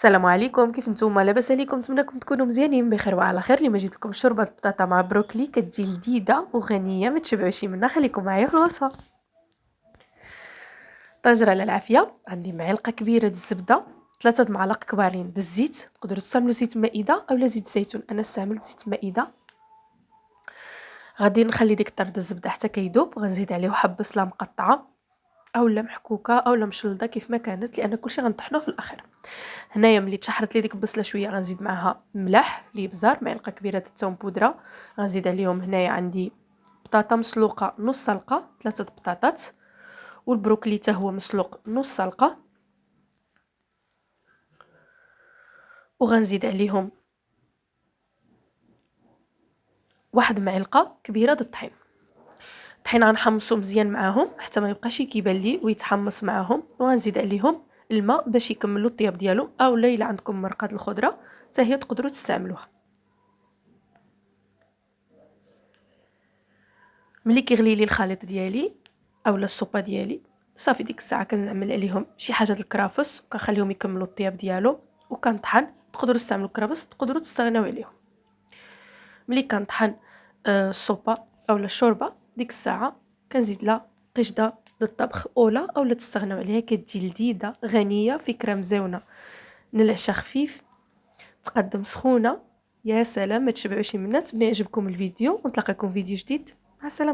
السلام عليكم، كيف نتوما؟ لاباس عليكم؟ نتمنىكم تكونوا مزيانين بخير وعلى خير. اليوم جبت لكم شوربه بطاطا مع بروكلي كتجي لذيذه وغنيه ما تشبعوش منها. خليكم معايا في الوصفه. طنجره على العافيه. عندي معلقه كبيره الزبده، 3 معالق كبارين الزيت. تقدروا تستعملوا زيت مائده اولا زيت زيتون، انا استعملت زيت مائده. غادي نخلي ديك الطرد الزبده حتى كيذوب. غنزيد عليه حب بصله مقطعه اولا محكوكه اولا مشلضه كيف ما كانت، لان كلشي غنطحنوه في الاخر. هنايا ملي تشحرت لي ديك البصله شويه غنزيد معها ملح الابزار، معلقه كبيره الثوم بودره. غنزيد عليهم هنايا عندي بطاطا مسلوقه نص سلقه، 3 بطاطات، والبروكلي حتى هو مسلوق نص سلقه. وغنزيد عليهم 1 معلقه كبيره د الطحين. الطحين غنحمصو مزيان معاهم حتى ما يبقاش كيبان لي ويتحمص معاهم. وغنزيد عليهم الماء باش يكملوا الطياب ديالو، اولا الا عندكم مرقه الخضره حتى هي تقدروا تستعملوها. ملي كيغلي لي الخليط ديالي اولا السوبه ديالي صافي، ديك الساعه كنعمل عليهم شي حاجه الكرافس وكنخليهم يكملوا الطياب ديالو وكنطحن. تقدروا تستعملوا الكرافس، تقدروا تستغناو عليهم. ملي كنطحن السوبه اولا الشوربه ديك الساعه كنزيد لها قشده د الطبخ اولا تستغناو عليها. كتجي لذيذه غنيه، فكره مزيونه للعشاء خفيف، تقدم سخونه. يا سلام، ما تشبعوش منها. نتمنى يعجبكم الفيديو ونتلاقاكم في فيديو جديد. مع السلامه.